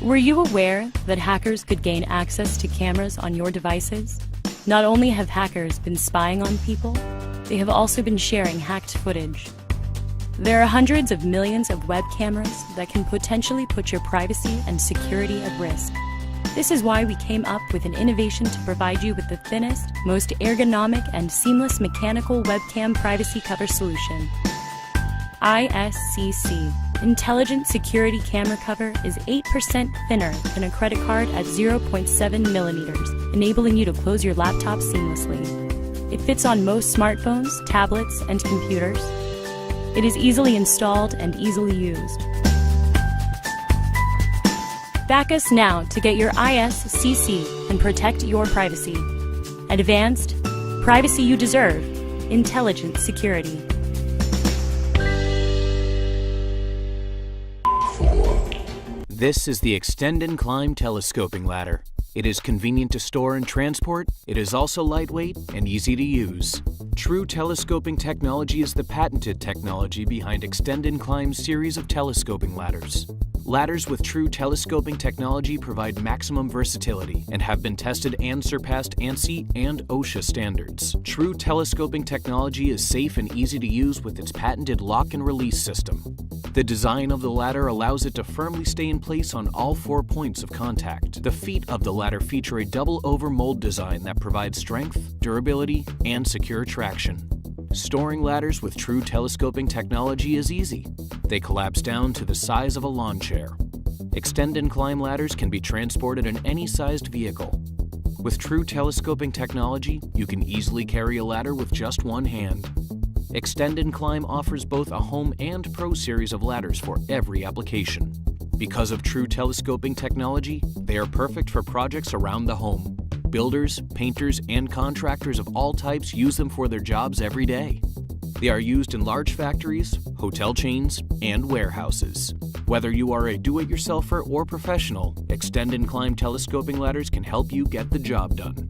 Were you aware that hackers could gain access to cameras on your devices? Not only have hackers been spying on people, they have also been sharing hacked footage. There are hundreds of millions of web cameras that can potentially put your privacy and security at risk. This is why we came up with an innovation to provide you with the thinnest, most ergonomic, and seamless mechanical webcam privacy cover solution. ISCC. Intelligent Security Camera Cover is 8% thinner than a credit card at 0.7 millimeters, enabling you to close your laptop seamlessly. It fits on most smartphones, tablets, and computers. It is easily installed and easily used. Back us now to get your ISCC and protect your privacy. Advanced, privacy you deserve, intelligent security. This is the Extend and Climb Telescoping Ladder. It is convenient to store and transport. It is also lightweight and easy to use. True telescoping technology is the patented technology behind Extend and Climb's series of telescoping ladders. Ladders with true telescoping technology provide maximum versatility and have been tested and surpassed ANSI and OSHA standards. True telescoping technology is safe and easy to use with its patented lock and release system. The design of the ladder allows it to firmly stay in place on all 4 points of contact. The feet of the ladder feature a double over mold design that provides strength, durability, and secure traction. Storing ladders with true telescoping technology is easy. They collapse down to the size of a lawn chair. Extend and Climb ladders can be transported in any sized vehicle. With true telescoping technology, you can easily carry a ladder with just one hand. Extend and Climb offers both a home and pro series of ladders for every application. Because of true telescoping technology, they are perfect for projects around the home. Builders, painters, and contractors of all types use them for their jobs every day. They are used in large factories, hotel chains, and warehouses. Whether you are a do-it-yourselfer or professional, Extend and Climb telescoping ladders can help you get the job done.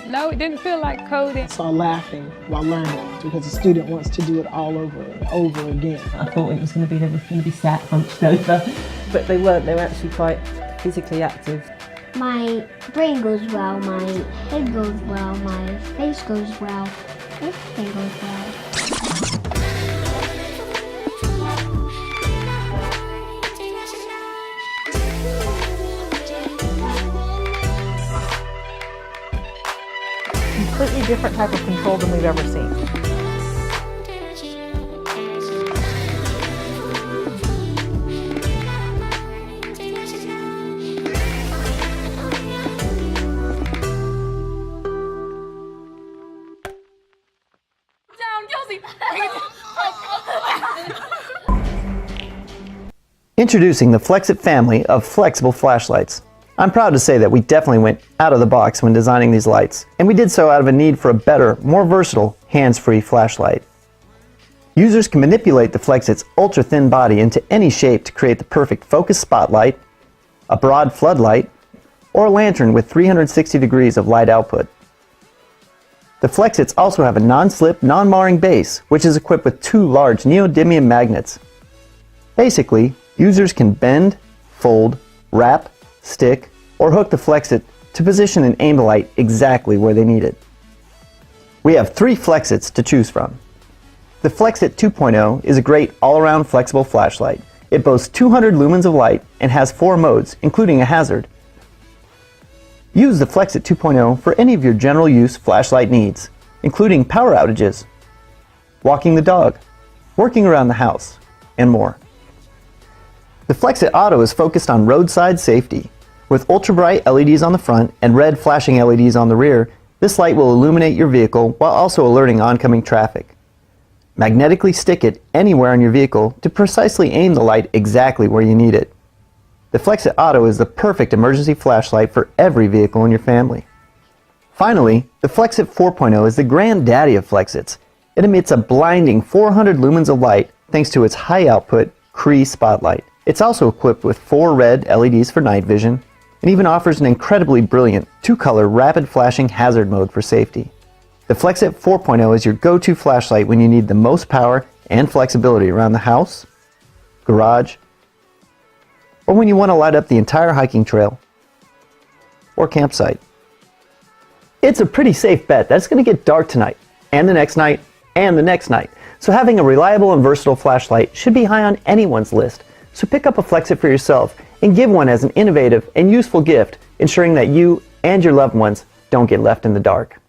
No, it didn't feel like coding. I saw laughing while learning because the student wants to do it all over and over again. I thought it was going to be sat hunched over, but they weren't. They were actually quite physically active. My brain goes well, my head goes well, my face goes well, everything goes well. Completely different type of control than we've ever seen. Introducing the Flexit family of flexible flashlights. I'm proud to say that we definitely went out of the box when designing these lights, and we did so out of a need for a better, more versatile, hands-free flashlight. Users can manipulate the Flexit's ultra-thin body into any shape to create the perfect focus spotlight, a broad floodlight, or a lantern with 360 degrees of light output. The Flexits also have a non-slip, non-marring base, which is equipped with 2 large neodymium magnets. Basically, users can bend, fold, wrap, stick, or hook the Flexit to position and aim the light exactly where they need it. We have 3 Flexits to choose from. The Flexit 2.0 is a great all-around flexible flashlight. It boasts 200 lumens of light and has 4 modes, including a hazard. Use the Flexit 2.0 for any of your general use flashlight needs, including power outages, walking the dog, working around the house, and more. The Flexit Auto is focused on roadside safety. With ultra-bright LEDs on the front and red flashing LEDs on the rear, this light will illuminate your vehicle while also alerting oncoming traffic. Magnetically stick it anywhere on your vehicle to precisely aim the light exactly where you need it. The Flexit Auto is the perfect emergency flashlight for every vehicle in your family. Finally, the Flexit 4.0 is the granddaddy of Flexits. It emits a blinding 400 lumens of light thanks to its high-output Cree spotlight. It's also equipped with 4 red LEDs for night vision and even offers an incredibly brilliant 2-color rapid flashing hazard mode for safety. The Flexit 4.0 is your go-to flashlight when you need the most power and flexibility around the house, garage, or when you want to light up the entire hiking trail or campsite. It's a pretty safe bet that it's going to get dark tonight, and the next night, and the next night. So having a reliable and versatile flashlight should be high on anyone's list. So pick up a Flexit for yourself and give one as an innovative and useful gift, ensuring that you and your loved ones don't get left in the dark.